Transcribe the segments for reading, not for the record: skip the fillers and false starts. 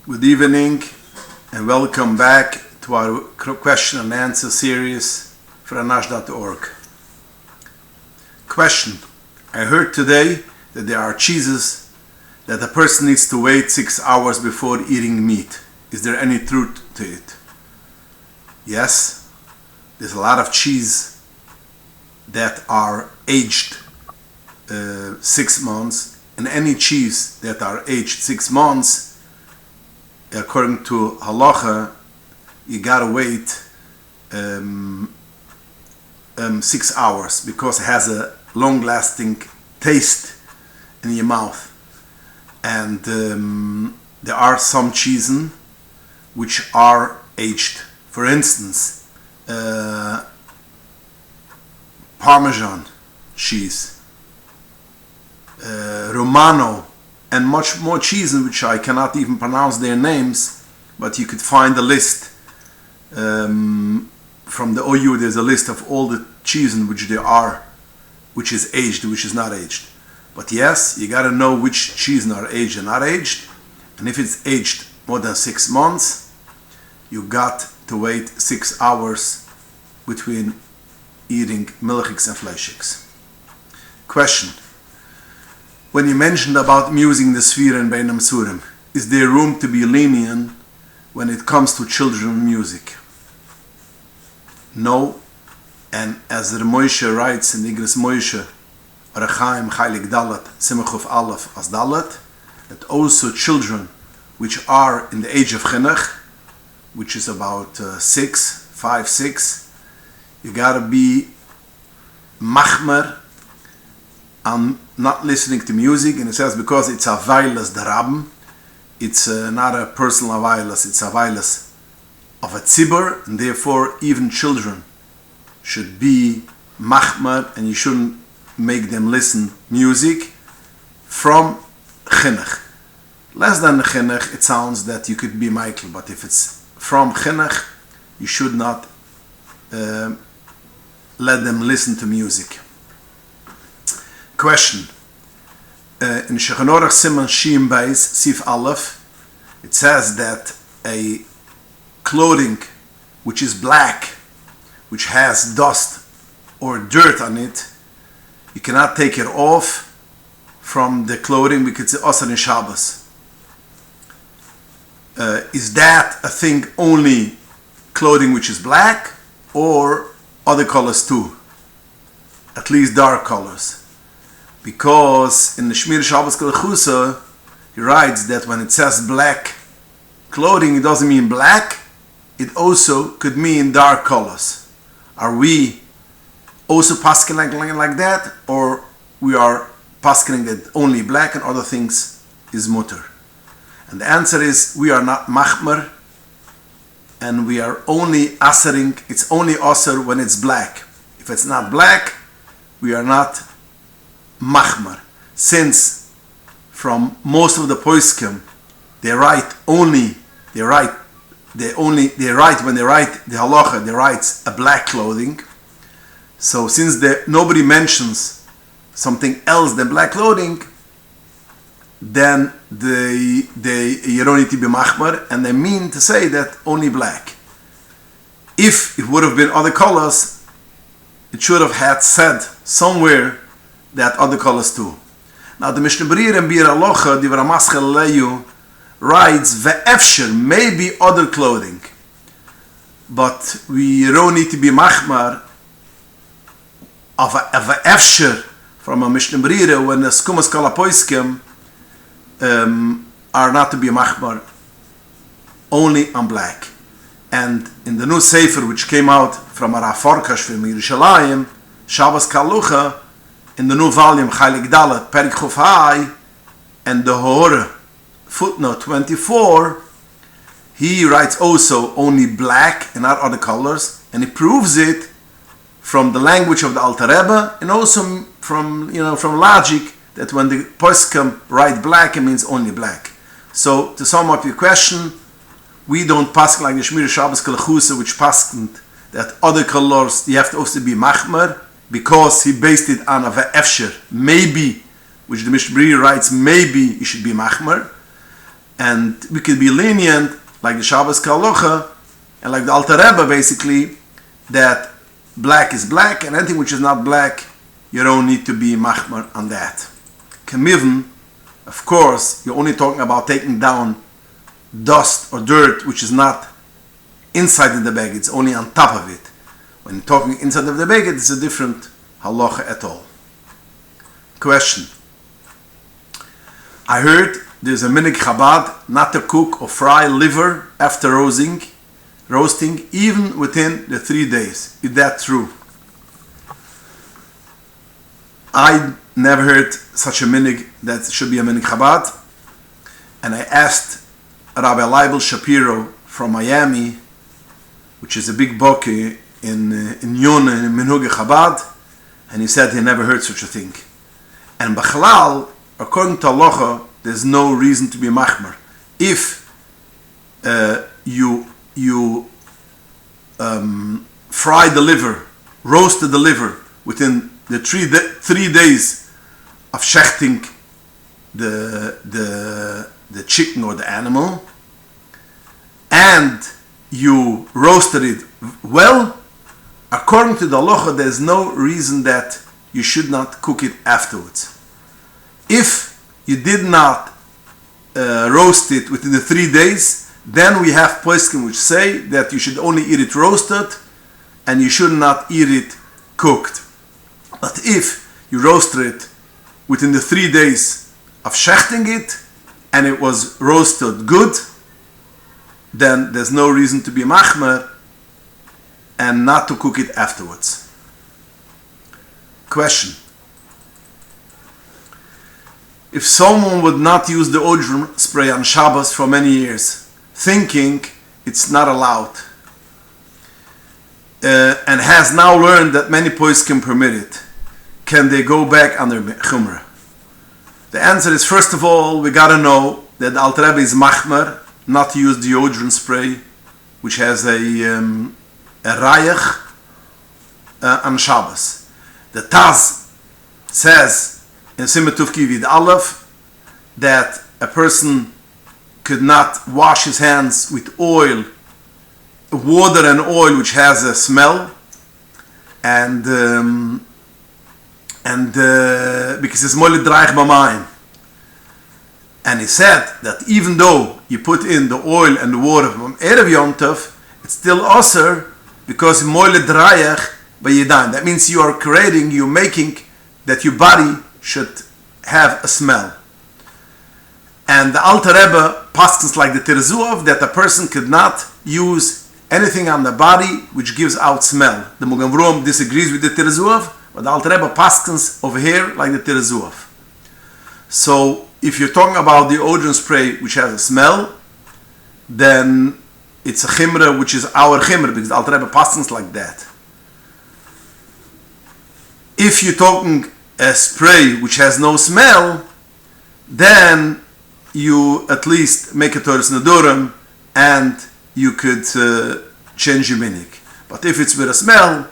Good evening and welcome back to our question and answer series for anash.org. Question. I heard today that there are cheeses that a person needs to wait 6 hours before eating meat. Is there any truth to it? Yes, there's a lot of cheese that are aged 6 months, and any cheese that are aged 6 months, according to halacha, you gotta wait 6 hours because it has a long-lasting taste in your mouth. And there are some cheeses which are aged. For instance, Parmesan cheese, Romano, and much more cheeses which I cannot even pronounce their names, but you could find a list from the OU. There's a list of all the cheeses which there are, which is aged, which is not aged. But yes, you got to know which cheeses are aged and not aged, and if it's aged more than 6 months, you got to wait 6 hours between eating milchiks and fleishiks. Question. When you mentioned about using the Asfira in Beinam Surim, is there room to be lenient when it comes to children music? No, and as the Moshe writes in Igris Moshe, Arachaim Chaylik Dalat, Simachuf Aleph as Dalat, that also children which are in the age of Chinuch, which is about 5, 6, you gotta be machmer on not listening to music. And it says because it's a violence darabim, it's not a personal violence, it's a violence of a tzibur, and therefore even children should be machmer, and you shouldn't make them listen music from chinuch. Less than chinuch, it sounds that you could be Michael, but if it's from chinuch, you should not let them listen to music. Question. In Shechanorach Siman Shim Beis Sif Aleph, it says that a clothing which is black, which has dust or dirt on it, you cannot take it off from the clothing because it's Asar in Shabbos. Is that a thing only clothing which is black, or other colors too? At least dark colors. Because in the Shmir Shabbos Kalachusa, he writes that when it says black clothing, it doesn't mean black, it also could mean dark colors. Are we also pasking like that, or we are pasking it only black and other things is mutter? And the answer is we are not machmer, and we are only asering. It's only asr when it's black. If it's not black, we are not machmer. Since from most of the poskim they write when they write the halacha, they write a black clothing. So since nobody mentions something else than black clothing, then you don't need to be machmer, and they mean to say that only black. If it would have been other colors, it should have had said somewhere that other colors too. Now the Mishnah Berurah and Bir Alocha, the Ramaschel Leyu, writes ve'efsher, maybe other clothing, but we don't need to be machmar of a efsher from a Mishnah Berurah when the skumas kala poiskim are not to be machmar only on black. And in the new sefer which came out from Rav Farkash from Yerushalayim, Shabbos Kalucha, in the new volume Chaylik Dalet Perik Chuf Hai, and the Hor footnote 24, he writes also only black and not other colors, and he proves it from the language of the Alter Rebbe, and also from logic that when the poskim write black, it means only black. So to sum up your question, we don't pass like the Shmir Shabbos Kalachusa, which passed that other colors you have to also be machmer, because he based it on a efsher, maybe, which the Mishnah Berurah writes maybe you should be machmer. And we could be lenient, like the Shabbos Kalocha, and like the Alter Rebbe, basically, that black is black, and anything which is not black, you don't need to be machmer on that. Kemivn, of course, you're only talking about taking down dust or dirt which is not inside of the bag, it's only on top of it. When you're talking inside of the bag, it's a different halacha at all. Question. I heard there's a minig Chabad not to cook or fry liver after roasting, even within the 3 days. Is that true? I never heard such a minig that should be a minig Chabad. And I asked Rabbi Leibel Shapiro from Miami, which is a big boki in Yonah, in Minhugah Chabad, and he said he never heard such a thing. And Bachalal, according to Halacha, there's no reason to be machmer. If you fry the liver, roasted the liver within the 3 days of shechting the chicken or the animal, and you roasted it well, according to the halacha, there's no reason that you should not cook it afterwards. If you did not roast it within the 3 days, then we have poskim which say that you should only eat it roasted and you should not eat it cooked. But if you roasted it within the 3 days of shechting it and it was roasted good, then there's no reason to be machmer and not to cook it afterwards. Question. If someone would not use the Deodorant Spray on Shabbos for many years, thinking it's not allowed, and has now learned that many poskim permit it, can they go back under Chumrah? The answer is, first of all, we gotta know that the Alter Rebbe is machmer not to use deodorant spray, which has a rayach on Shabbos. The Taz says in Siman Tuf Kivid Aleph that a person could not wash his hands with oil, water and oil which has a smell, and because it's moile draich b'mayim. And he said that even though you put in the oil and the water from Erev Yom Tov, it's still aser because moile draich b'yadayim. That means you are creating, you're making that your body should have a smell. And the Alter Rebbe paskins like the Tirzuov that a person could not use anything on the body which gives out smell. The Mugan Vrom disagrees with the Tirzuov, but the Alter Rebbe paskins over here like the Tirzuov. So if you're talking about the deodorant spray which has a smell, then it's a chimra which is our chimra, because the Alter Rebbe paskins like that. If you're talking a spray which has no smell, then you at least make a Torah Nedorim and you could change your minik. But if it's with a smell,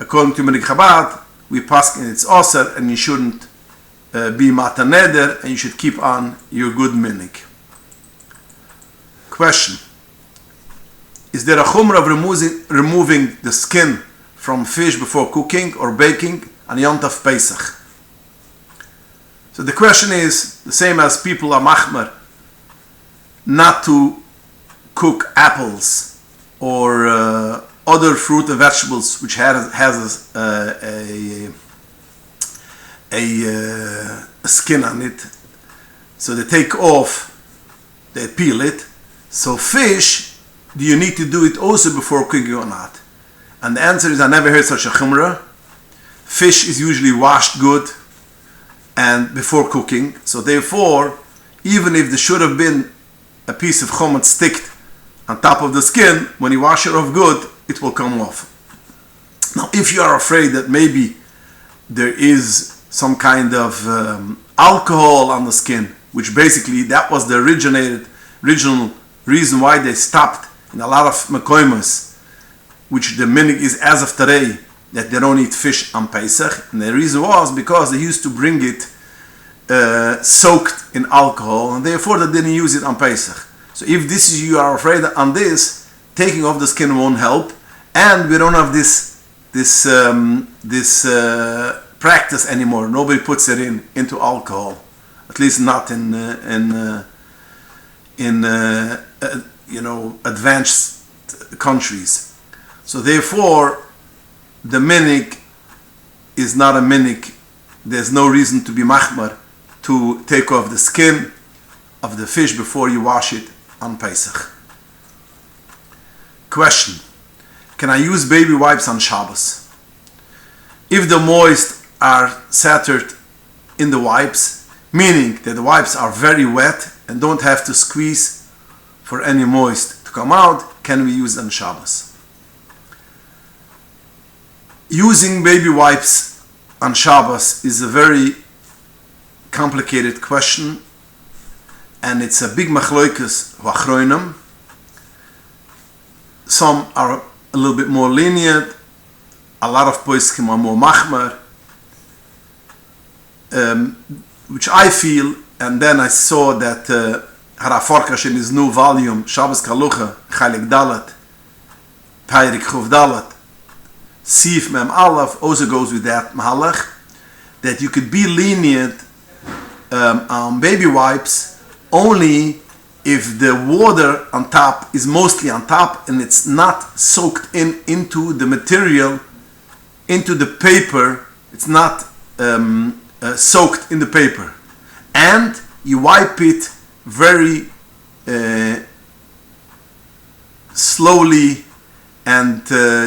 according to Minik Chabad, we pass in its osir and you shouldn't be mata neder and you should keep on your good minik. Question. Is there a chumrah of removing the skin from fish before cooking or baking on Yom Tov Pesach? So the question is the same as people are machmer not to cook apples or other fruit and vegetables which has a skin on it. So they take off, they peel it. So fish, do you need to do it also before cooking or not? And the answer is, I never heard such a chumrah. Fish is usually washed good and before cooking. So therefore, even if there should have been a piece of chomet sticked on top of the skin, when you wash it off good, it will come off. Now, if you are afraid that maybe there is some kind of alcohol on the skin, which basically that was the original reason why they stopped in a lot of mekoimas, which the minig is as of today, that they don't eat fish on Pesach. And the reason was because they used to bring it soaked in alcohol, and therefore they didn't use it on Pesach. So if this is, you are afraid on this, taking off the skin won't help, and we don't have this practice anymore. Nobody puts it into alcohol, at least not in advanced countries. So therefore, the minik is not a minik. There's no reason to be machmar to take off the skin of the fish before you wash it on Pesach. Question: can I use baby wipes on Shabbos? If the moist are scattered in the wipes, meaning that the wipes are very wet and don't have to squeeze for any moist to come out, can we use on Shabbos? Using baby wipes on Shabbos is a very complicated question, and it's a big machloikus v'achroinim. Some are a little bit more lenient, a lot of poskim are more machmar, which I feel, and then I saw that Harav Farkash in his new volume, Shabbos Kalucha, Chalik Dalat, Peirik Chuv Dalat, Sif Mem Aleph, also goes with that Mahalach, that you could be lenient on baby wipes only if the water on top is mostly on top and it's not soaked into the material, into the paper. It's not soaked in the paper, and you wipe it very slowly, and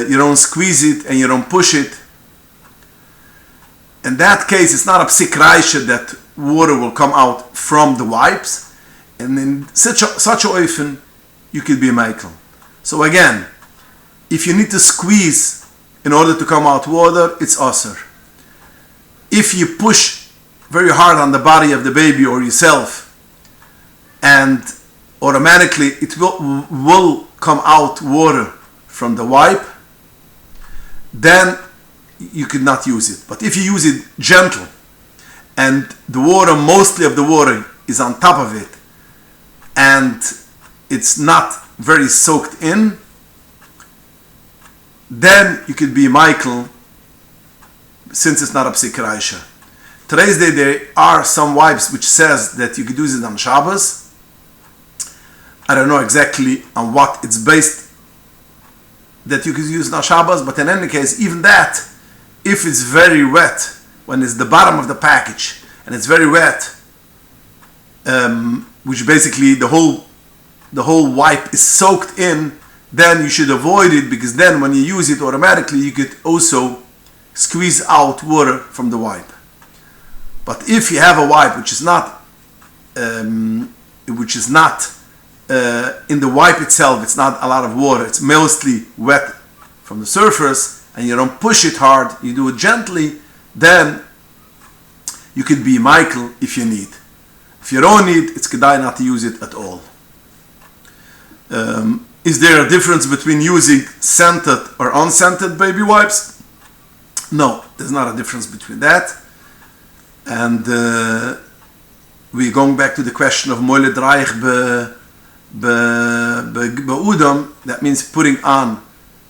you don't squeeze it and you don't push it. In that case, it's not a psik raisha that water will come out from the wipes, and in such a oifen, you could be a Michael. So again, if you need to squeeze in order to come out water, it's asur. If you push very hard on the body of the baby or yourself, and automatically it will come out water from the wipe, then you could not use it. But if you use it gentle, and the water, mostly of the water is on top of it, and it's not very soaked in, then you could be Michael, since it's not a psik raisha. Today's day there are some wipes which says that you could use it on Shabbos. I don't know exactly on what it's based that you could use it on Shabbos, but in any case, even that, if it's very wet, when it's the bottom of the package and it's very wet, which basically the whole wipe is soaked in, then you should avoid it, because then when you use it automatically you could also squeeze out water from the wipe. But if you have a wipe which is not in the wipe itself, it's not a lot of water, it's mostly wet from the surface, and you don't push it hard, you do it gently, then you could be Michael if you need. If you don't need, it's kedai not to use it at all. Is there a difference between using scented or unscented baby wipes? No, there's not a difference between that. And we're going back to the question of moile draich be'udam. That means putting on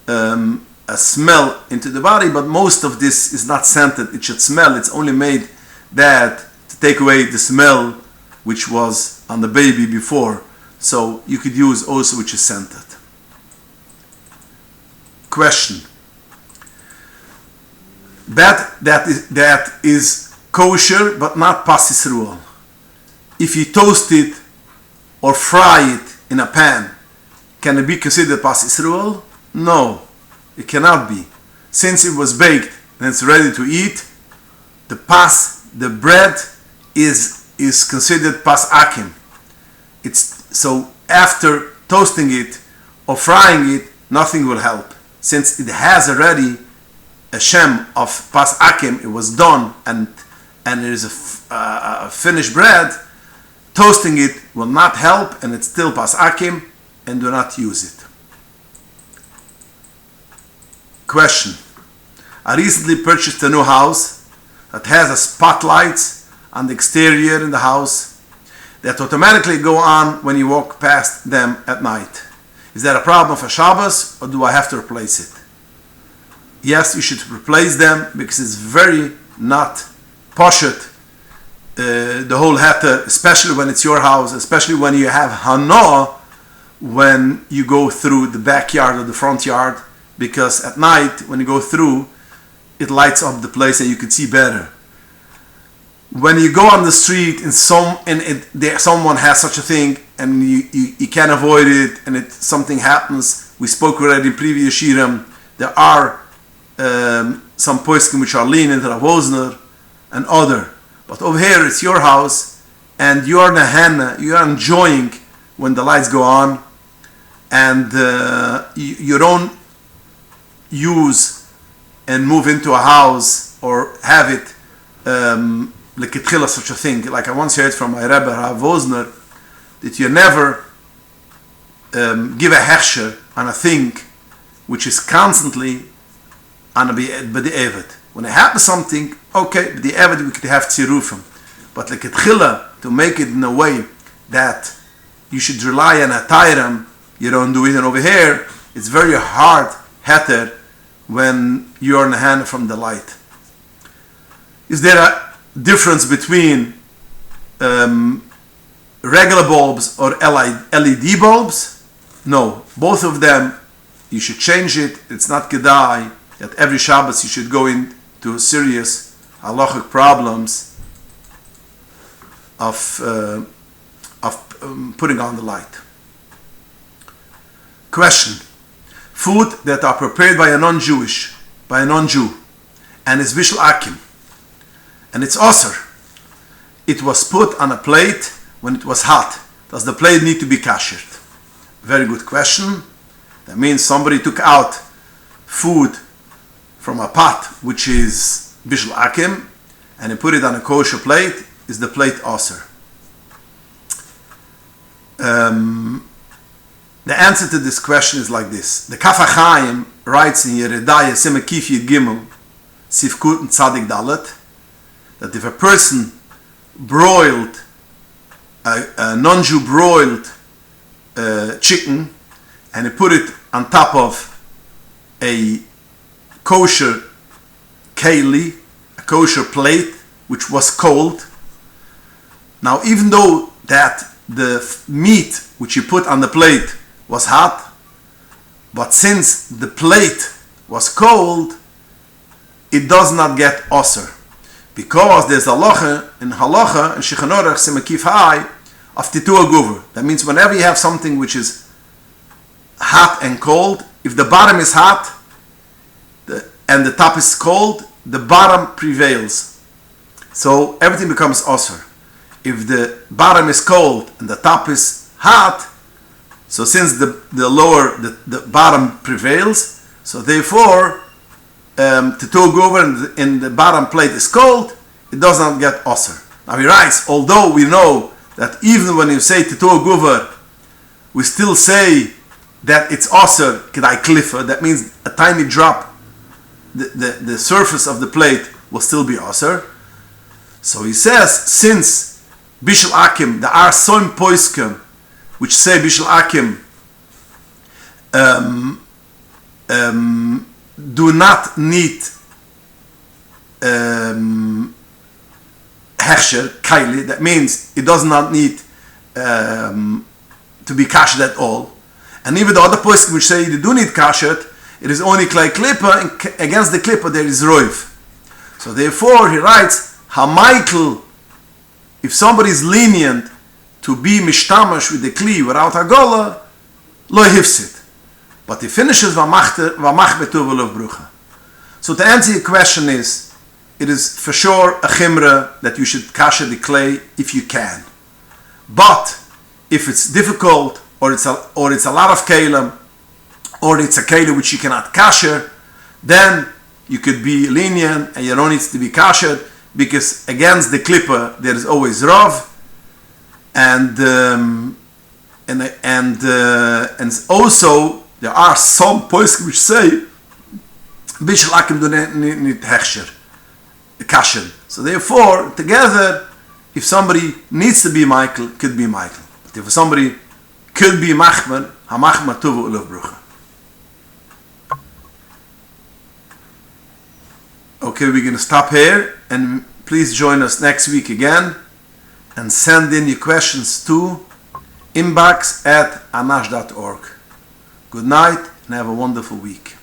a smell into the body, but most of this is not scented. It should smell. It's only made that to take away the smell which was on the baby before. So you could use also which is scented. Question: that is kosher but not pas Yisrael. If you toast it or fry it in a pan, can it be considered pas Yisrael? No, it cannot be. Since it was baked and it's ready to eat, the bread is considered pas akim. So after toasting it or frying it, nothing will help. Since it has already a shem of pas akim, it was done, and it is a finished bread, toasting it will not help, and it's still pas akim, and do not use it. Question: I recently purchased a new house that has a spotlights on the exterior in the house that automatically go on when you walk past them at night. Is that a problem for Shabbos, or do I have to replace it? Yes, you should replace them because it's very not poshut, the whole heter, especially when it's your house, especially when you have hana when you go through the backyard or the front yard, because at night when you go through, it lights up the place and you can see better. When you go on the street and someone has such a thing and you can't avoid it and something happens, we spoke already in previous shirim, there are some poskim which are lenient, Rav Wosner and other. But over here it's your house and you're nehana, you're enjoying when the lights go on, and you don't use and move into a house or have it lekitchila, such a thing. Like I once heard from my Rebbe Rav Wosner, that you never give a hechsher on a thing which is constantly on a b'di'evet. When it happens something, okay, b'di'evet we could have tzirufim, but lekitchila, to make it in a way that you should rely on a tayram, you don't do it. And over here it's very hard heter when you're in the hand from the light. Is there a difference between regular bulbs or LED bulbs? No, both of them you should change it. It's not kedai that every Shabbos you should go into serious halachic problems of putting on the light. Question: food that are prepared by a non-Jew, and is bishul akim, and it's osir. It was put on a plate when it was hot. Does the plate need to be kashered? Very good question. That means somebody took out food from a pot which is bishul akim and he put it on a kosher plate. Is the plate osir? The answer to this question is like this. The Kaf HaChaim writes in Yeridaya Simekif Yid Gimel Sifkut and Tzadik Dalet that if a person broiled a non-Jew broiled chicken and he put it on top of a kosher keli, a kosher plate which was cold. Now, even though that the meat which you put on the plate was hot, but since the plate was cold, it does not get osir, because there's a halacha in Shulchan Aruch Simekif Hai of titua guver. That means whenever you have something which is hot and cold, if the bottom is hot and the top is cold, the bottom prevails, so everything becomes osir. If the bottom is cold and the top is hot, so since the bottom prevails, so therefore titua guver in the bottom plate is cold, it does not get osir. Now he writes, although we know that even when you say titua guver, we still say that it's osir kedai klifa. That means a tiny drop, the surface of the plate will still be osir. So he says, since bishul akim, there are some poiskim which say bishul akim do not need hechsher kaili. That means it does not need to be kashed at all. And even the other poiskim which say you do need kashed, it is only klei klippa, and against the klippa there is roiv. So therefore he writes, Hamichael, if somebody is lenient to be mishtamash with the kli without agola, lo hifsit. But he finishes v'mach betuv v'lov brucha. So to answer your question is, it is for sure a chimra that you should kasher the clay if you can. But if it's difficult, or it's a lot of kalim, or it's a kalim which you cannot kasher, then you could be lenient and you don't need to be kasher, because against the klippa there is always rav, and also there are some poskim which say bishul akim do need hechsher kasher. So therefore, together if somebody needs to be Michael, could be Michael. But if somebody could be Machmer, ha-Machmer tuvu ulav brucha. Okay, we're going to stop here, and please join us next week again, and send in your questions to inbox@anash.org. Good night, and have a wonderful week.